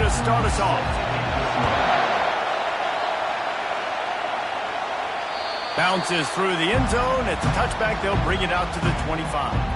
to start us off. Bounces through the end zone. It's a touchback. They'll bring it out to the 25.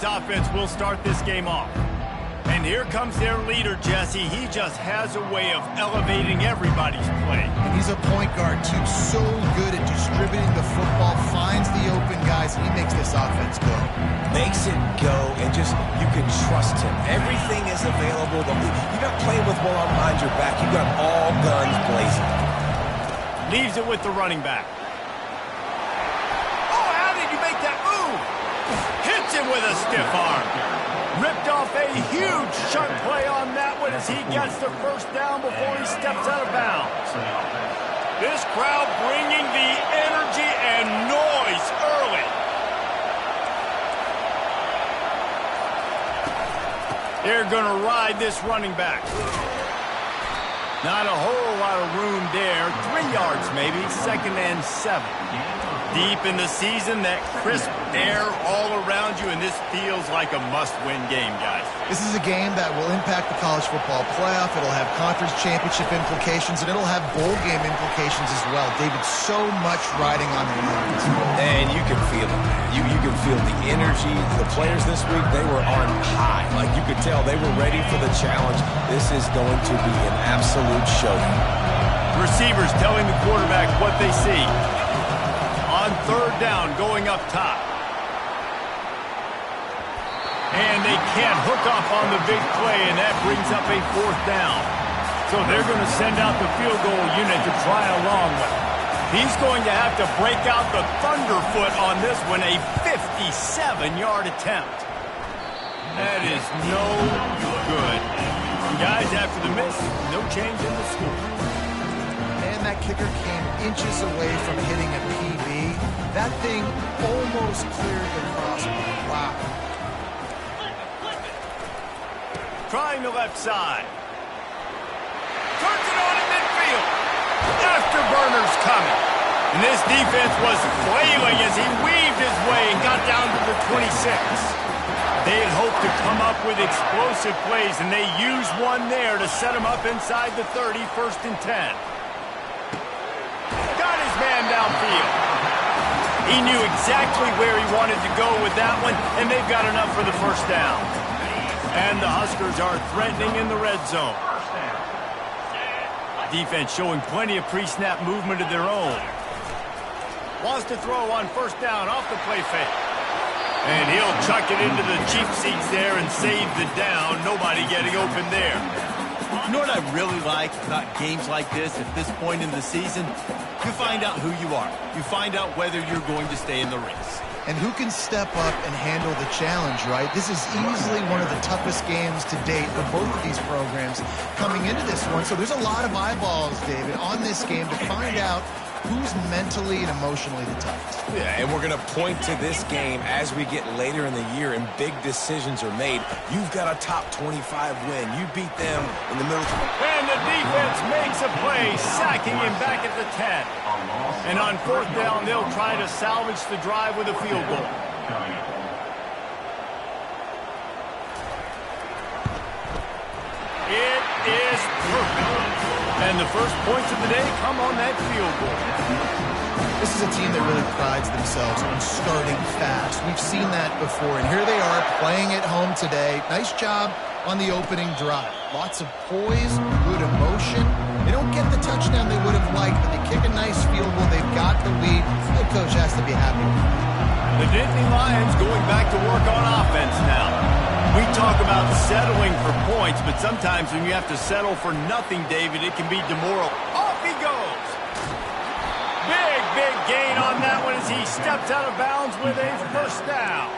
Offense will start this game off. And here comes their leader, Jesse. He just has a way of elevating everybody's play. And he's a point guard, too. So good at distributing the football, finds the open guys, and he makes this offense go. Makes it go, and just, you can trust him. Everything is available. You're not playing with one arm behind your back. You've got all guns blazing. Leaves it with the running back. Oh, how did you make that move? Hits him with a stiff arm. Ripped off a huge chunk play on that one as he gets the first down before he steps out of bounds. This crowd bringing the energy and noise early. They're going to ride this running back. Not a whole lot of room there. 3 yards maybe, 2nd and 7. Deep in the season, that crisp air all around you, and this feels like a must-win game, guys. This is a game that will impact the college football playoff. It'll have conference championship implications, and it'll have bowl game implications as well. David, so much riding on the line. And you can feel it, man. You can feel the energy. The players this week, they were on high. Like, you could tell they were ready for the challenge. This is going to be an absolute showdown. Receivers telling the quarterback what they see. On 3rd down, going up top. And they can't hook up on the big play, and that brings up a 4th down. So they're going to send out the field goal unit to try along with it. He's going to have to break out the thunderfoot on this one, a 57-yard attempt. That is no good. And guys, after the miss, no change in the score. And that kicker came inches away from hitting a PB. That thing almost cleared the crossbar. Wow. Trying the left side. Turns it on in midfield. Afterburner's coming. And this defense was flailing as he weaved his way and got down to the 26. They had hoped to come up with explosive plays, and they used one there to set him up inside the 30, 1st and 10. Got his man downfield. He knew exactly where he wanted to go with that one, and they've got enough for the 1st down. And the Huskers are threatening in the red zone. Defense showing plenty of pre-snap movement of their own. Wants to throw on 1st down off the play fake. And he'll chuck it into the cheap seats there and save the down. Nobody getting open there. You know what I really like about games like this at this point in the season? You find out who you are. You find out whether you're going to stay in the race. And who can step up and handle the challenge, right? This is easily one of the toughest games to date for both of these programs coming into this one. So there's a lot of eyeballs, David, on this game to find out who's mentally and emotionally the toughest. Yeah, and we're going to point to this game as we get later in the year and big decisions are made. You've got a top 25 win. You beat them in the middle. And the defense makes a play, sacking him back at the 10. And on 4th down, they'll try to salvage the drive with a field goal. It is perfect. And the first points of the day come on that field goal. This is a team that really prides themselves on starting fast. We've seen that before, and here they are playing at home today. Nice job on the opening drive. Lots of poise, good emotion. They don't get the touchdown they would have liked, but they kick a nice field goal. They've got the lead. Head coach has to be happy with it. The Nittany Lions going back to work on offense now. We talk about settling for points, but sometimes when you have to settle for nothing, David, it can be demoralizing. Off he goes. Big gain on that one as he steps out of bounds with a first down.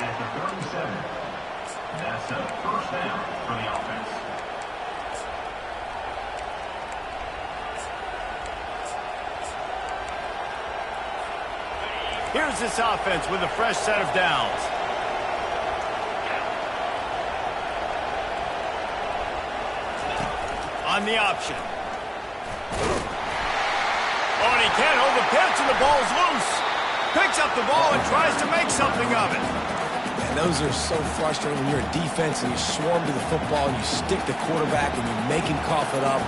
That's a first down for the offense. Here's this offense with a fresh set of downs. On the option. Oh, and he can't hold the pitch, and the ball's loose. Picks up the ball and tries to make something of it. And those are so frustrating when you're a defense and you swarm to the football and you stick the quarterback and you make him cough it up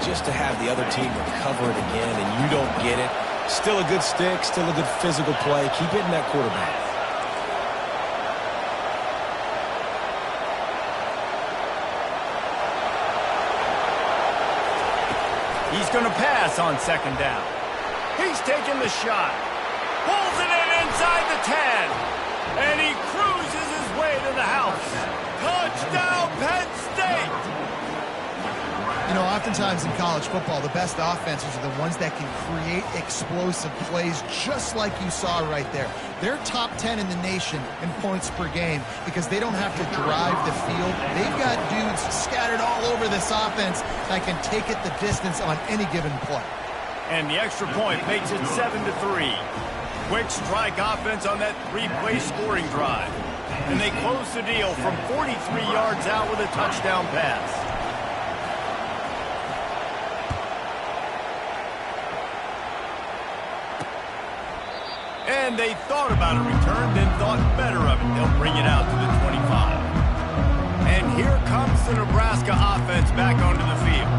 just to have the other team recover it again and you don't get it. Still a good stick, still a good physical play. Keep hitting that quarterback. He's going to pass on 2nd down. He's taking the shot. Pulls it in inside the 10. And he cruises his way to the house. Touchdown, Penn State! You know, oftentimes in college football, the best offenses are the ones that can create explosive plays just like you saw right there. They're top 10 in the nation in points per game because they don't have to drive the field. They've got dudes scattered all over this offense that can take it the distance on any given play. And the extra point makes it 7-3. Quick strike offense on that 3-play scoring drive. And they close the deal from 43 yards out with a touchdown pass. And they thought about a return, then thought better of it. They'll bring it out to the 25. And here comes the Nebraska offense back onto the field.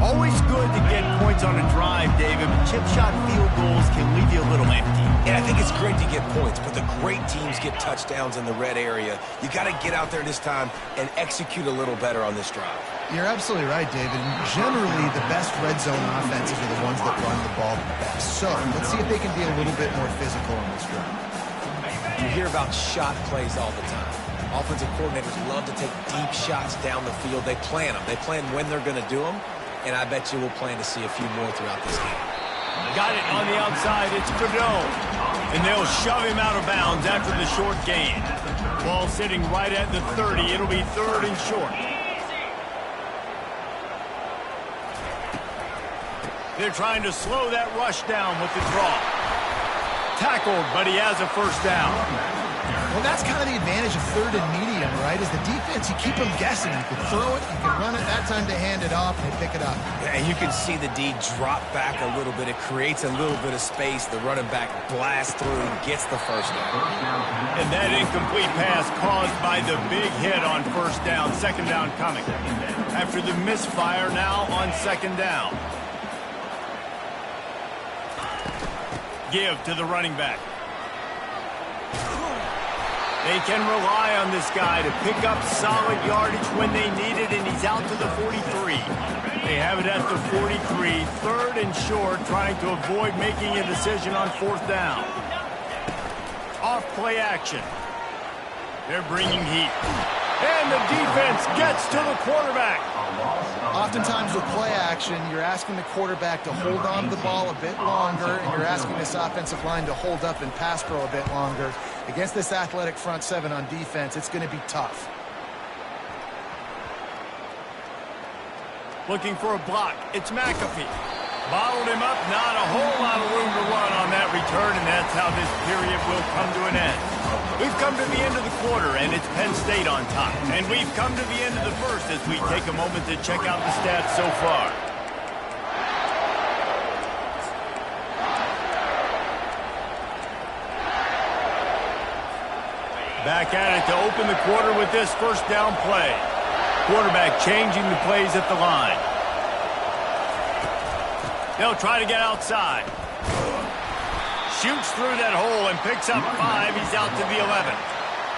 Always good to get points on a drive, David, but chip shot field goals can leave you a little empty. And I think it's great to get points, but the great teams get touchdowns in the red area. You got to get out there this time and execute a little better on this drive. You're absolutely right, David. And generally, the best red zone offenses are the ones that run the ball the best. So let's see if they can be a little bit more physical on this drive. You hear about shot plays all the time. Offensive coordinators love to take deep shots down the field. They plan them. They plan when they're going to do them. And I bet you we'll plan to see a few more throughout this game. Got it on the outside. It's Godot. And they'll shove him out of bounds after the short gain. Ball sitting right at the 30. It'll be 3rd and short. They're trying to slow that rush down with the draw. Tackled, but he has a first down. Well, that's kind of the advantage of 3rd and medium, right? Is the defense, you keep them guessing. You can throw it, you can run it. That time to hand it off, and they pick it up. And you can see the D drop back a little bit. It creates a little bit of space. The running back blasts through and gets the first down. And that incomplete pass caused by the big hit on first down. 2nd down coming. After the misfire now on 2nd down. Give to the running back. They can rely on this guy to pick up solid yardage when they need it, and he's out to the 43. They have it at the 43, 3rd and short, trying to avoid making a decision on 4th down. Off play action. They're bringing heat. And the defense gets to the quarterback. Oftentimes with play action, you're asking the quarterback to hold on to the ball a bit longer, and you're asking this offensive line to hold up and pass pro a bit longer. Against this athletic front 7 on defense, it's going to be tough. Looking for a block. It's McAfee. Bottled him up, not a whole lot of room to run on that return, and that's how this period will come to an end. We've come to the end of the quarter, and it's Penn State on top. And we've come to the end of the first as we take a moment to check out the stats so far. Back at it to open the quarter with this first down play. Quarterback changing the plays at the line. They'll try to get outside. Shoots through that hole and picks up 5. He's out to the 11.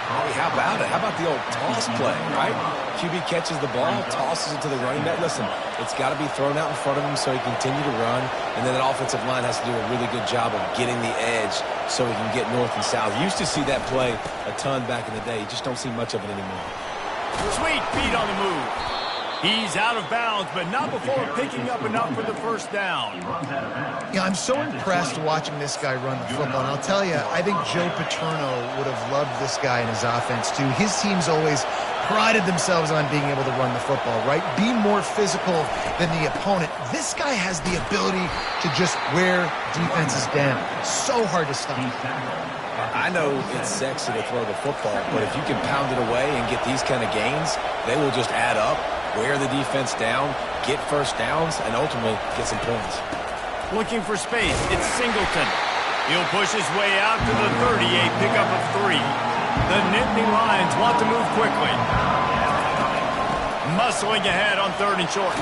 Hey, how about it? How about the old toss play, right? QB catches the ball, tosses it to the running back. Listen, it's got to be thrown out in front of him so he can continue to run, and then that offensive line has to do a really good job of getting the edge so he can get north and south. You used to see that play a ton back in the day. You just don't see much of it anymore. Sweet feet on the move. He's out of bounds, but not before picking up enough for the first down. Yeah, I'm so impressed watching this guy run the football. And I'll tell you, I think Joe Paterno would have loved this guy in his offense, too. His teams always prided themselves on being able to run the football, right? Be more physical than the opponent. This guy has the ability to just wear defenses down. So hard to stop. I know it's sexy to throw the football, but if you can pound it away and get these kind of gains, they will just add up, wear the defense down, get first downs, and ultimately get some points. Looking for space, it's Singleton. He'll push his way out to the 38, pickup of 3. The Nittany Lions want to move quickly. Muscling ahead on 3rd and short.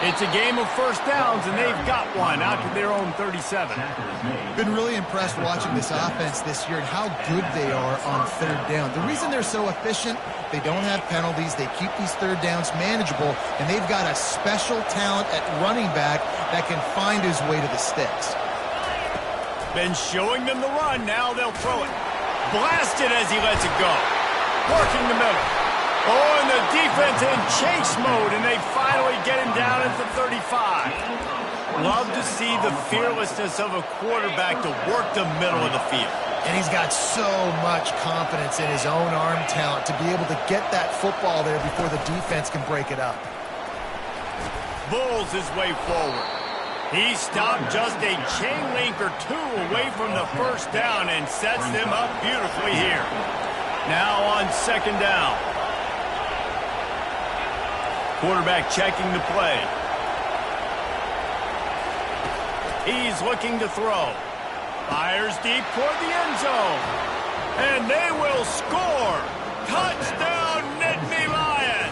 It's a game of first downs, and they've got one out to their own 37. Been really impressed watching this offense this year and how good they are on 3rd down. The reason they're so efficient, they don't have penalties, they keep these 3rd downs manageable, and they've got a special talent at running back that can find his way to the sticks. Been showing them the run, now they'll throw it. Blasted as he lets it go. Working the middle. Oh, and the defense in chase mode, and they finally get him down at the 35. Love to see the fearlessness of a quarterback to work the middle of the field. And he's got so much confidence in his own arm talent to be able to get that football there before the defense can break it up. Bulls his way forward. He stopped just a chain link or 2 away from the first down and sets them up beautifully here. Now on 2nd down. Quarterback checking the play. He's looking to throw. Fires deep toward the end zone. And they will score. Touchdown, Nittany Lions.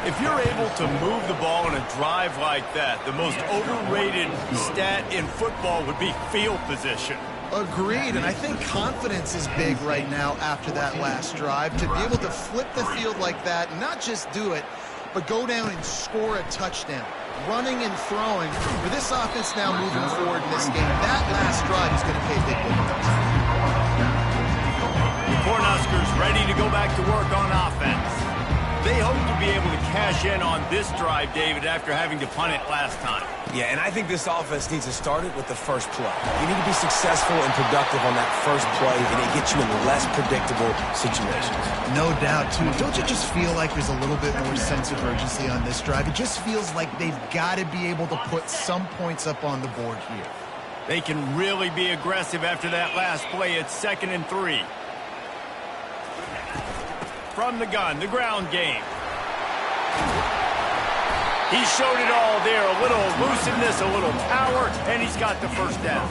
If you're able to move the ball in a drive like that, the most overrated stat in football would be field position. Agreed, and I think confidence is big right now after that last drive. To be able to flip the field like that, not just do it, but go down and score a touchdown. Running and throwing, for this offense now moving forward in this game, that last drive is going to pay big dividends. The Cornhuskers ready to go back to work on offense. They hope to be able to cash in on this drive, David, after having to punt it last time. Yeah, and I think this offense needs to start it with the first play. You need to be successful and productive on that first play, and it gets you in less predictable situations. No doubt, too. Don't you just feel like there's a little bit more sense of urgency on this drive? It just feels like they've got to be able to put some points up on the board here. They can really be aggressive after that last play. It's 2nd and 3. From the gun, the ground game. He showed it all there. A little elusiveness, a little power, and he's got the first down.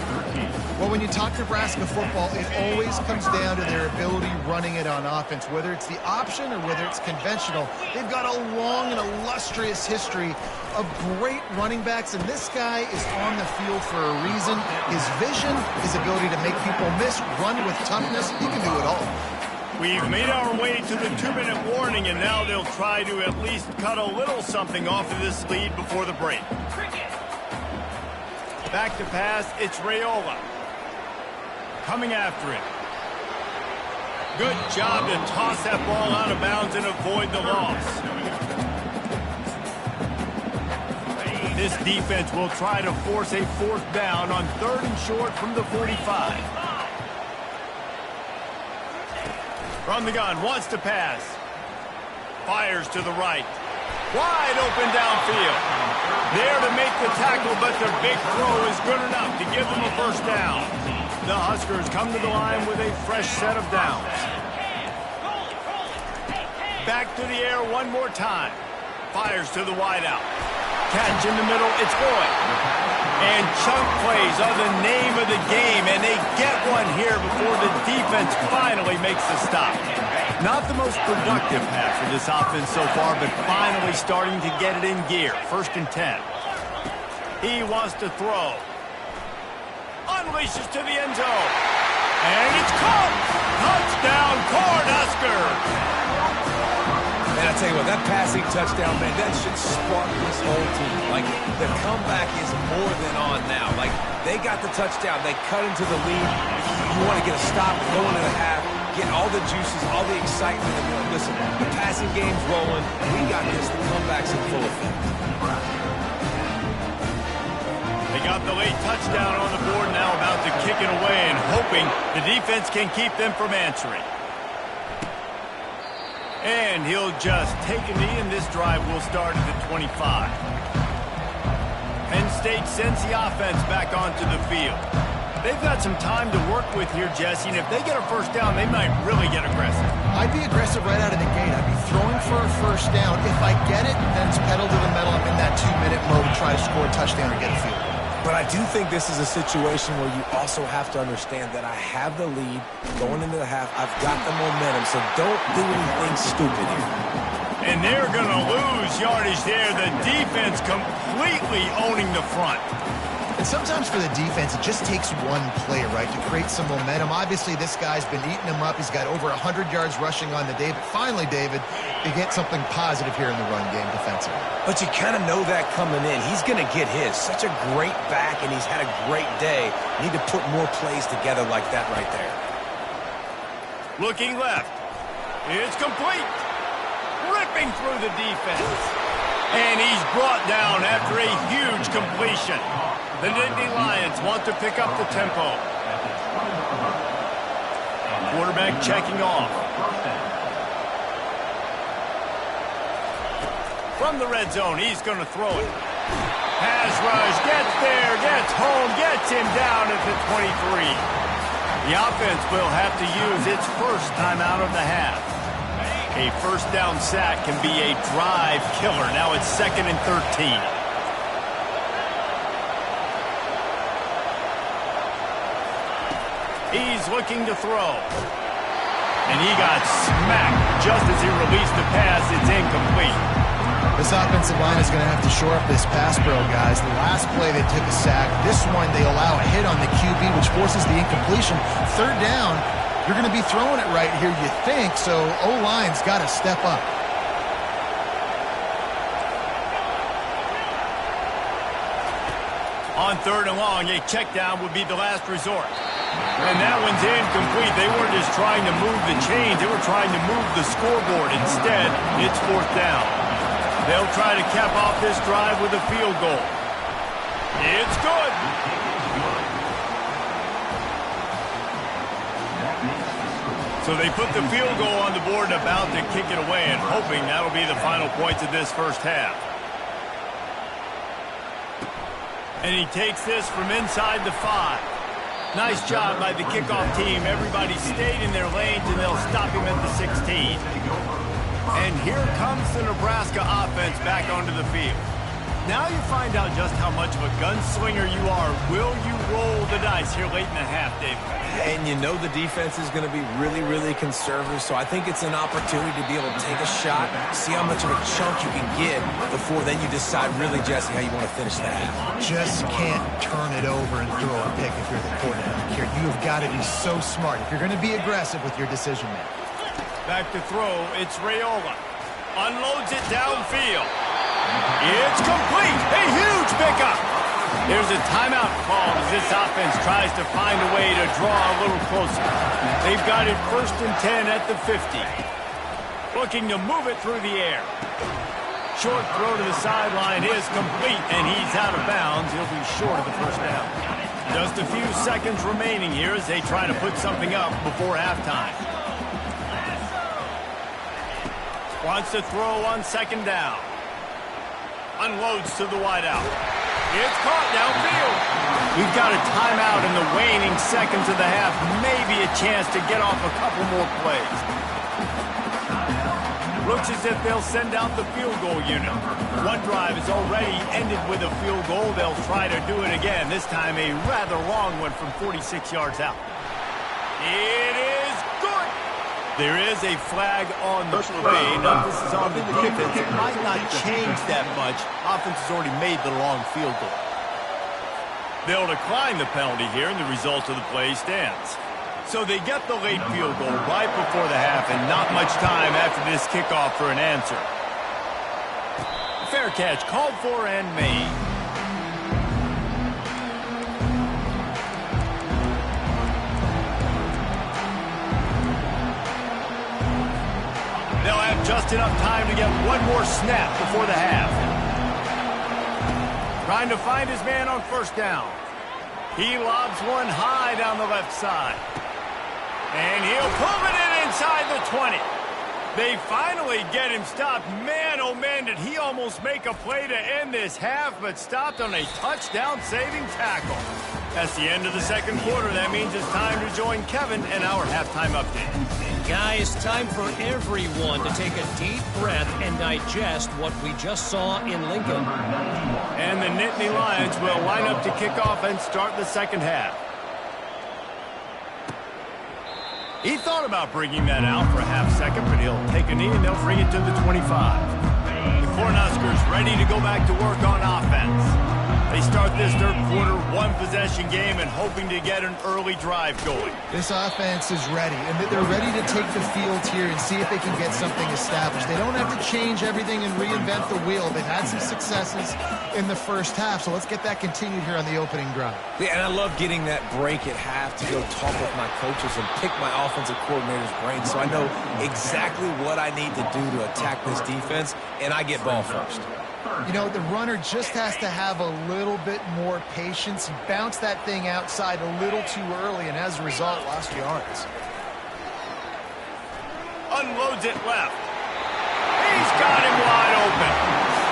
Well, when you talk Nebraska football, it always comes down to their ability running it on offense. Whether it's the option or whether it's conventional, they've got a long and illustrious history of great running backs, and this guy is on the field for a reason. His vision, his ability to make people miss, run with toughness, he can do it all. We've made our way to the 2-minute warning, and now they'll try to at least cut a little something off of this lead before the break. Back to pass, it's Raiola. Coming after it. Good job to toss that ball out of bounds and avoid the loss. This defense will try to force a 4th down on 3rd and short from the 45. From the gun, wants to pass. Fires to the right. Wide open downfield. There to make the tackle, but their big throw is good enough to give them a first down. The Huskers come to the line with a fresh set of downs. Back to the air one more time. Fires to the wideout. Catch in the middle, it's Boyd. And chunk plays are the name of the game, and they get one here before the defense finally makes the stop. Not the most productive half for this offense so far, but finally starting to get it in gear. 1st and 10. He wants to throw. Unleashes to the end zone. And it's caught! Touchdown, Cornhuskers! Man, I tell you what, that passing touchdown, man, that should spark this whole team. Like, the comeback is more than on now. Like, they got the touchdown. They cut into the lead. You want to get a stop, go into the half, get all the juices, all the excitement, and be like, listen, the passing game's rolling. We got this. The comeback's in full effect. They got the late touchdown on the board, now about to kick it away and hoping the defense can keep them from answering. And he'll just take a knee, and this drive will start at the 25. Penn State sends the offense back onto the field. They've got some time to work with here, Jesse, and if they get a first down, they might really get aggressive. I'd be aggressive right out of the gate. I'd be throwing for a first down. If I get it, then it's pedal to the metal. I'm in that 2-minute mode to try to score a touchdown or get a field goal. But I do think this is a situation where you also have to understand that I have the lead going into the half. I've got the momentum, so don't do anything stupid here. And they're going to lose yardage there. The defense completely owning the front. And sometimes for the defense, it just takes one play, right, to create some momentum. Obviously, this guy's been eating him up. He's got over 100 yards rushing on the day. But finally, David, they get something positive here in the run game defensively. But you kind of know that coming in. He's going to get his. Such a great back, and he's had a great day. Need to put more plays together like that right there. Looking left. It's complete. Ripping through the defense. And he's brought down after a huge completion. The Nittany Lions want to pick up the tempo. Quarterback checking off. From the red zone, he's going to throw it. Pass rush, gets there, gets home, gets him down at the 23. The offense will have to use its first time out of the half. A first down sack can be a drive killer. Now it's 2nd and 13. He's looking to throw. And he got smacked just as he released the pass. It's incomplete. This offensive line is going to have to shore up this pass pro, guys. The last play they took a sack. This one they allow a hit on the QB, which forces the incompletion. 3rd down, you're going to be throwing it right here, you think, so O-line's got to step up. On 3rd and long, a check down would be the last resort. And that one's incomplete. They weren't just trying to move the chains. They were trying to move the scoreboard. Instead, it's 4th down. They'll try to cap off this drive with a field goal. It's good. So they put the field goal on the board and about to kick it away, and hoping that'll be the final points of this first half. And he takes this from inside the 5. Nice job by the kickoff team. Everybody stayed in their lanes, and they'll stop him at the 16. And here comes the Nebraska offense back onto the field. Now you find out just how much of a gunslinger you are. Will you roll the dice here late in the half, David? And you know the defense is going to be really, really conservative, so I think it's an opportunity to be able to take a shot, see how much of a chunk you can get before then you decide really, Jesse, how you want to finish the half. Just can't turn it over and throw a pick if you're the quarterback here. You have got to be so smart if you're going to be aggressive with your decision making. Back to throw, it's Raiola. Unloads it downfield. It's complete. A huge pickup. There's a timeout call as this offense tries to find a way to draw a little closer. They've got it 1st and 10 at the 50. Looking to move it through the air. Short throw to the sideline is complete, and he's out of bounds. He'll be short of the first down. Just a few seconds remaining here as they try to put something up before halftime. Wants to throw on 2nd down. Unloads to the wideout. It's caught downfield. We've got a timeout in the waning seconds of the half. Maybe a chance to get off a couple more plays. Looks as if they'll send out the field goal unit. One drive is already ended with a field goal. They'll try to do it again. This time a rather long one from 46 yards out. It is good. There is a flag on the play. Now, this is on the defense. It might not change that much. Offense has already made the long field goal. They'll decline the penalty here, and the result of the play stands. So they get the late field goal right before the half, and not much time after this kickoff for an answer. Fair catch called for and made. They'll have just enough time to get one more snap before the half. Trying to find his man on first down. He lobs one high down the left side. And he'll pull it in inside the 20. They finally get him stopped. Man, oh man, did he almost make a play to end this half, but stopped on a touchdown-saving tackle. That's the end of the second quarter. That means it's time to join Kevin and our halftime update. Guys, time for everyone to take a deep breath and digest what we just saw in Lincoln. And the Nittany Lions will line up to kick off and start the second half. He thought about bringing that out for a half second, but he'll take a knee and they'll bring it to the 25. The Cornhuskers ready to go back to work on offense. They start this third quarter one-possession game and hoping to get an early drive going. This offense is ready, and they're ready to take the field here and see if they can get something established. They don't have to change everything and reinvent the wheel. They've had some successes in the first half, so let's get that continued here on the opening drive. Yeah, and I love getting that break at half to go talk with my coaches and pick my offensive coordinator's brain so I know exactly what I need to do to attack this defense, and I get ball first. You know, the runner just has to have a little bit more patience. He bounced that thing outside a little too early, and as a result, lost yards. Unloads it left. He's got him wide open.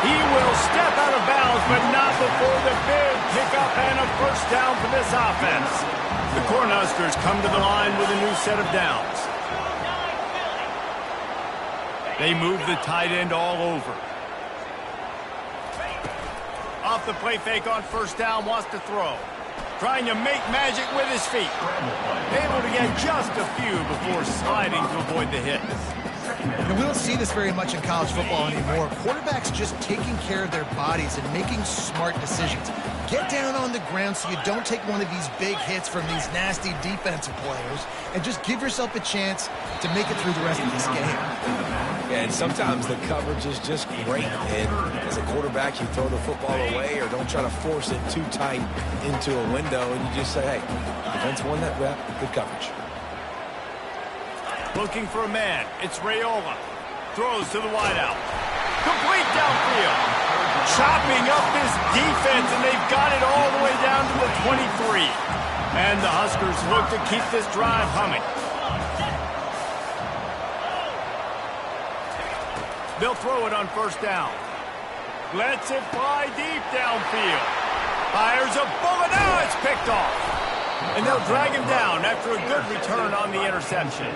He will step out of bounds, but not before the big pickup and a first down for this offense. The Cornhuskers come to the line with a new set of downs. They move the tight end all over. Off the play fake on first down, wants to throw. Trying to make magic with his feet. Able to get just a few before sliding to avoid the hit. And we don't see this very much in college football anymore. Quarterbacks just taking care of their bodies and making smart decisions. Get down on the ground so you don't take one of these big hits from these nasty defensive players and just give yourself a chance to make it through the rest of this game. Yeah, and sometimes the coverage is just great. And as a quarterback, you throw the football away or don't try to force it too tight into a window, and you just say, hey, defense won that rep, good coverage. Looking for a man. It's Raiola. Throws to the wideout. Complete downfield. Chopping up this defense, and they've got it all the way down to the 23. And the Huskers look to keep this drive humming. They'll throw it on first down. Lets it fly deep downfield. Fires a bullet. Now it's picked off. And they'll drag him down after a good return on the interception.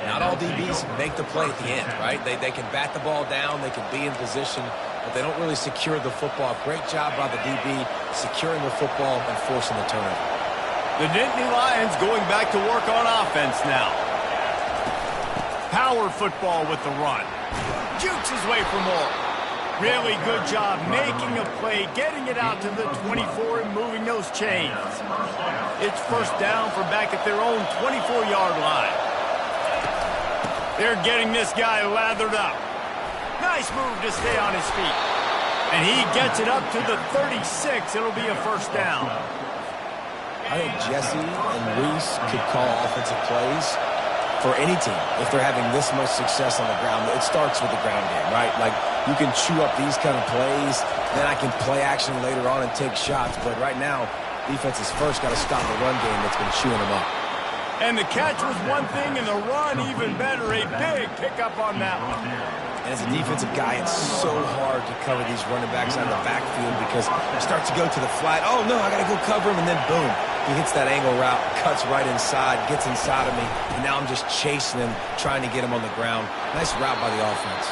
Not all DBs make the play at the end, right? They can bat the ball down, they can be in position, but they don't really secure the football. Great job by the DB securing the football and forcing the turnover. The Nittany Lions going back to work on offense now. Power football with the run. Jukes his way for more. Really good job making a play, getting it out to the 24 and moving those chains. It's first down from back at their own 24-yard line. They're getting this guy lathered up. Nice move to stay on his feet. And he gets it up to the 36. It'll be a first down. I think Jesse and Reese could call offensive plays for any team if they're having this much success on the ground. It starts with the ground game, right? Like, you can chew up these kind of plays, then I can play action later on and take shots. But right now, defense has first got to stop the run game that's been chewing them up. And the catch was one thing, and the run even better. A big pickup on that one. And as a defensive guy, it's so hard to cover these running backs out of the backfield because he starts to go to the flat. Oh, no, I got to go cover him, and then boom. He hits that angle route, cuts right inside, gets inside of me, and now I'm just chasing him, trying to get him on the ground. Nice route by the offense.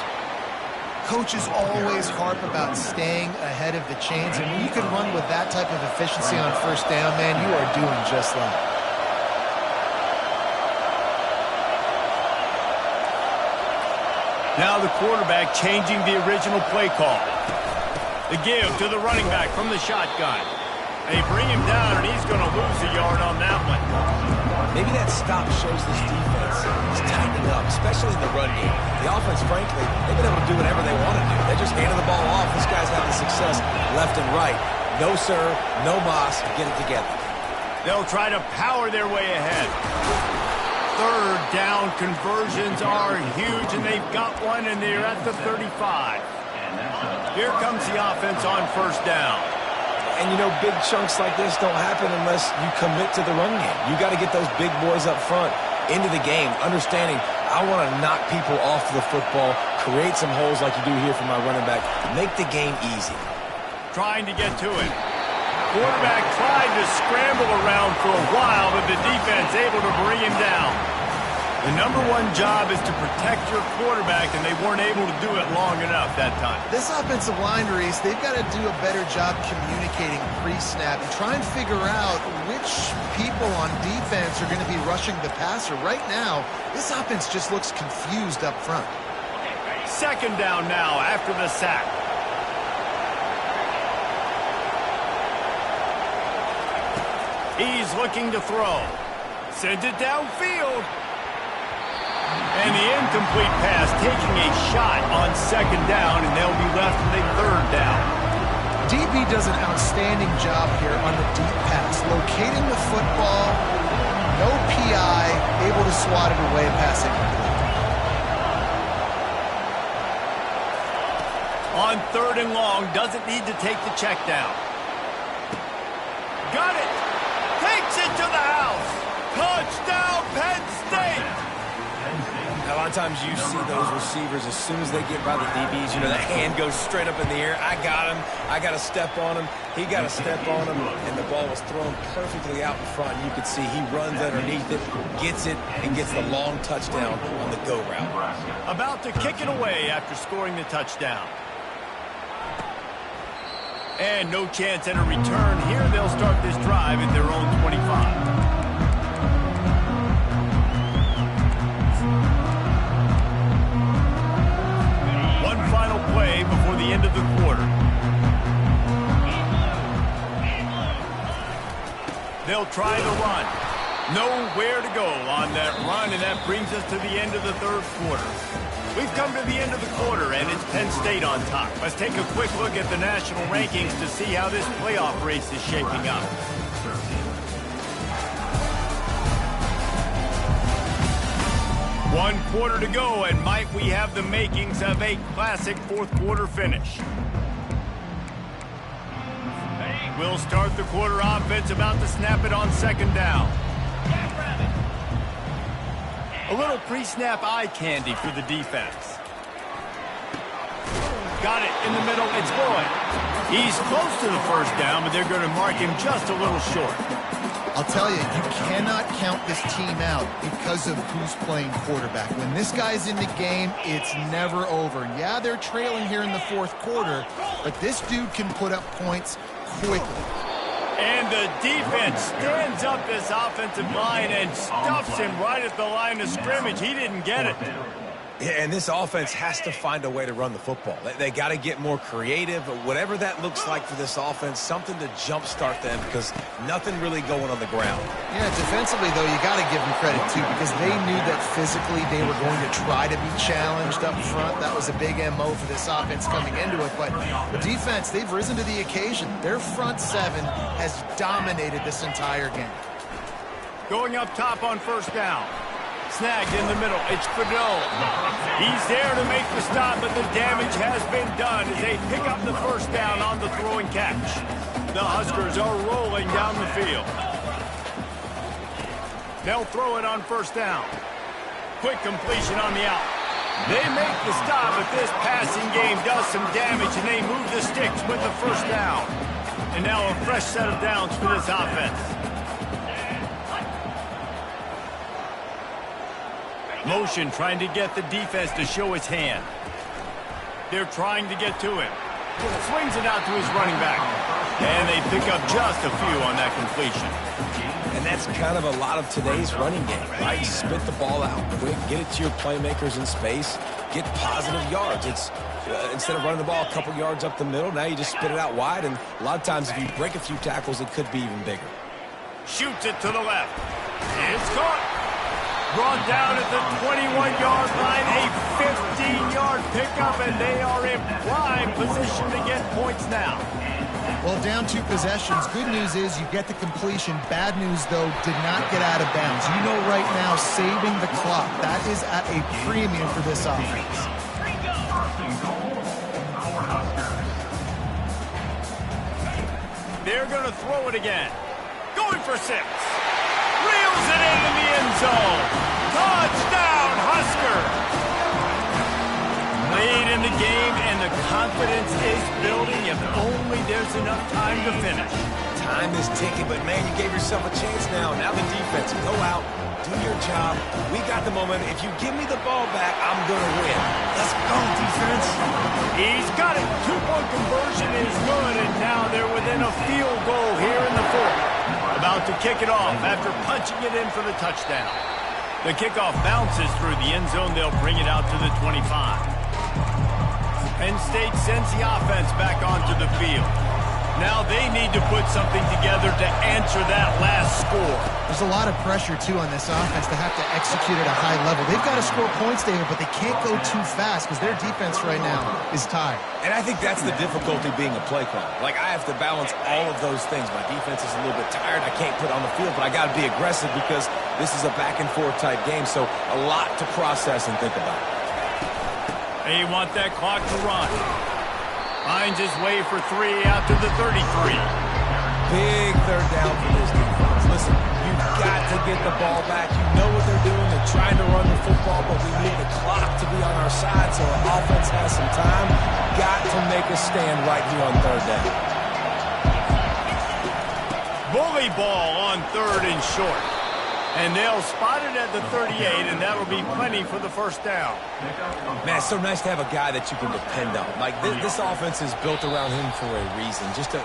Coaches always harp about staying ahead of the chains, and when you can run with that type of efficiency on first down, man, you are doing just that. Now the quarterback changing the original play call. The give to the running back from the shotgun. They bring him down, and he's going to lose a yard on that one. Maybe that stop shows this defense is tightening up, especially in the run game. The offense, frankly, they've been able to do whatever they want to do. They're just handing the ball off. This guy's having success left and right. No, sir, no mas. Get it together. They'll try to power their way ahead. Third down conversions are huge, and they've got one, and they're at the 35. Here comes the offense on first down. And, you know, big chunks like this don't happen unless you commit to the run game. You got to get those big boys up front into the game, understanding I want to knock people off the football, create some holes like you do here for my running back, make the game easy. Trying to get to it. Quarterback tried to scramble around for a while, but the defense able to bring him down. The number one job is to protect your quarterback, and they weren't able to do it long enough that time. This offensive line, Reese, they've got to do a better job communicating pre-snap and try and figure out which people on defense are going to be rushing the passer. Right now, this offense just looks confused up front. Second down now after the sack. He's looking to throw. Sends it downfield. And the incomplete pass taking a shot on second down, and they'll be left with a third down. DB does an outstanding job here on the deep pass, locating the football, no PI, able to swat it away, pass incomplete. On third and long, doesn't need to take the check down. Got it! Takes it to the house! Touchdown, Penn State! A lot of times you see those receivers, as soon as they get by the DBs, you know, that hand goes straight up in the air. I got him. I got to step on him. He got to step on him. And the ball was thrown perfectly out in front. You could see he runs underneath it, gets it, and gets the long touchdown on the go route. About to kick it away after scoring the touchdown. And no chance at a return here. They'll start this drive at their own 25. Final play before the end of the quarter. They'll try the run. Nowhere to go on that run, and that brings us to the end of the third quarter. We've come to the end of the quarter, and it's Penn State on top. Let's take a quick look at the national rankings to see how this playoff race is shaping up. One quarter to go, and might we have the makings of a classic fourth quarter finish. We'll start the quarter offense, about to snap it on second down. A little pre-snap eye candy for the defense. Got it in the middle, it's Boyd. He's close to the first down, but they're going to mark him just a little short. I'll tell you, you cannot count this team out because of who's playing quarterback. When this guy's in the game, it's never over. Yeah, they're trailing here in the fourth quarter, but this dude can put up points quickly. And the defense stands up this offensive line and stuffs him right at the line of scrimmage. He didn't get it. Yeah, and this offense has to find a way to run the football. They got to get more creative, whatever that looks like for this offense, something to jumpstart them because nothing really going on the ground. Yeah, defensively, though, you got to give them credit, too, because they knew that physically they were going to try to be challenged up front. That was a big MO for this offense coming into it. But the defense, they've risen to the occasion. Their front seven has dominated this entire game. Going up top on first down. Snagged in the middle. It's Fidel. He's there to make the stop, but the damage has been done as they pick up the first down on the throw and catch. The Huskers are rolling down the field. They'll throw it on first down. Quick completion on the out. They make the stop, but this passing game does some damage, and they move the sticks with the first down. And now a fresh set of downs for this offense. Motion trying to get the defense to show his hand. They're trying to get to him. Swings it out to his running back. And they pick up just a few on that completion. And that's kind of a lot of today's running game, right? Spit the ball out quick, get it to your playmakers in space, get positive yards. It's instead of running the ball a couple yards up the middle, now you just spit it out wide, and a lot of times if you break a few tackles, it could be even bigger. Shoots it to the left. It's caught. Brought down at the 21-yard line, a 15-yard pickup, and they are in prime position to get points now. Well, down 2 possessions. Good news is you get the completion. Bad news, though, did not get out of bounds. You know right now, saving the clock, that is at a premium for this offense. They're going to throw it again. Going for 6. Reels it into the end zone. Touchdown, Husker! Late in the game, and the confidence is building if only there's enough time to finish. Time is ticking, but man, you gave yourself a chance now. Now the defense, go out, do your job. We got the momentum. If you give me the ball back, I'm going to win. Let's go, defense. He's got it. 2-point conversion is good, and now they're within a field goal here in the 4th. About to kick it off after punching it in for the touchdown. The kickoff bounces through the end zone. They'll bring it out to the 25. Penn State sends the offense back onto the field. Now they need to put something together to answer that last score. There's a lot of pressure, too, on this offense to have to execute at a high level. They've got to score points, David, but they can't go too fast because their defense right now is tired. And I think that's the difficulty being a play caller. Like, I have to balance all of those things. My defense is a little bit tired. I can't put it on the field, but I got to be aggressive because this is a back-and-forth type game, so a lot to process and think about. They want that clock to run. Finds his way for 3 out to the 33. Big third down for this defense. Listen, you've got to get the ball back. You know what they're doing. They're trying to run the football, but we need the clock to be on our side so our offense has some time. Got to make a stand right here on third down. Bully ball on 3rd and short. And they'll spot it at the 38, and that'll be plenty for the first down. Man, it's so nice to have a guy that you can depend on. Like, this offense is built around him for a reason. Just a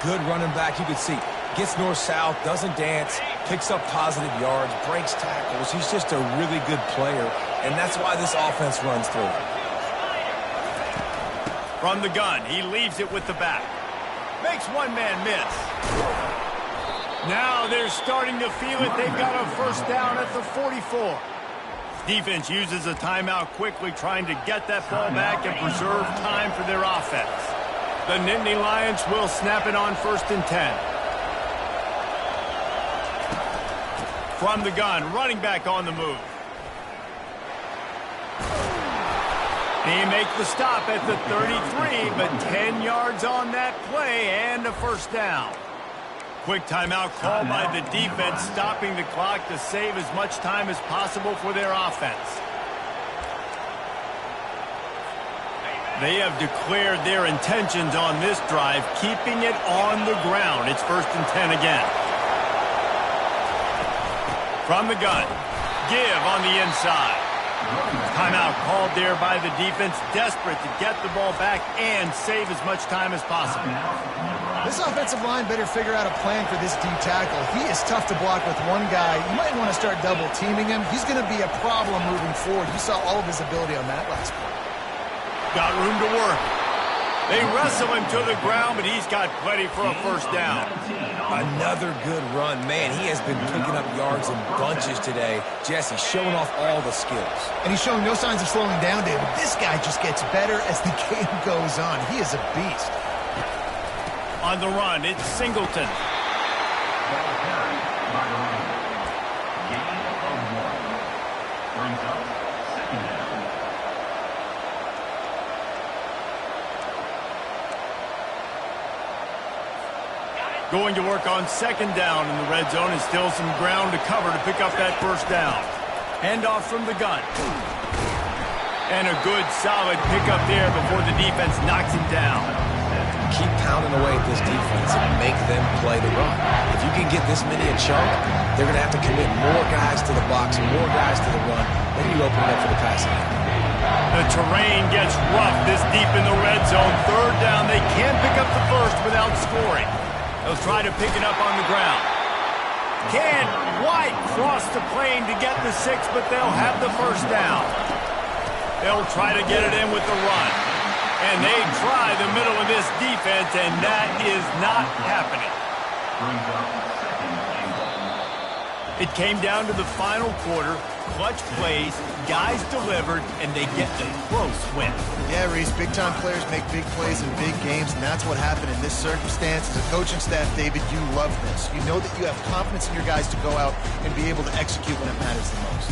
good running back. You can see, gets north-south, doesn't dance, picks up positive yards, breaks tackles. He's just a really good player, and that's why this offense runs through him. From the gun, he leaves it with the back. Makes one man miss. Now they're starting to feel it. They've got a first down at the 44. Defense uses a timeout quickly, trying to get that ball back and preserve time for their offense. The Nittany Lions will snap it on 1st and 10. From the gun, running back on the move. They make the stop at the 33, but 10 yards on that play and a first down. Quick timeout called by the defense, stopping the clock to save as much time as possible for their offense. They have declared their intentions on this drive, keeping it on the ground. It's 1st and 10 again. From the gun, give on the inside. Timeout called there by the defense, desperate to get the ball back and save as much time as possible. This offensive line better figure out a plan for this D tackle. He is tough to block with one guy. You might want to start double teaming him. He's going to be a problem moving forward. You saw all of his ability on that last play. Got room to work. They wrestle him to the ground, but he's got plenty for a first down. Another good run. Man, he has been picking up yards in bunches today. Jesse showing off all the skills. And he's showing no signs of slowing down, David. This guy just gets better as the game goes on. He is a beast. On the run, it's Singleton. Going to work on second down in the red zone and still some ground to cover to pick up that first down. Handoff from the gun. And a good, solid pickup there before the defense knocks him down. Keep pounding away at this defense and make them play the run. If you can get this many a chunk, they're going to have to commit more guys to the box, more guys to the run. Then you open it up for the passing game. The terrain gets rough this deep in the red zone. Third down, they can't pick up the first without scoring. They'll try to pick it up on the ground. Can't White cross the plane to get the 6, but they'll have the first down. They'll try to get it in with the run. And they try the middle of this defense, and that is not happening. It came down to the final quarter. Clutch plays, guys delivered, and they get the close win. Yeah, Reese, big-time players make big plays in big games, and that's what happened in this circumstance. As a coaching staff, David, you love this. You know that you have confidence in your guys to go out and be able to execute when it matters the most.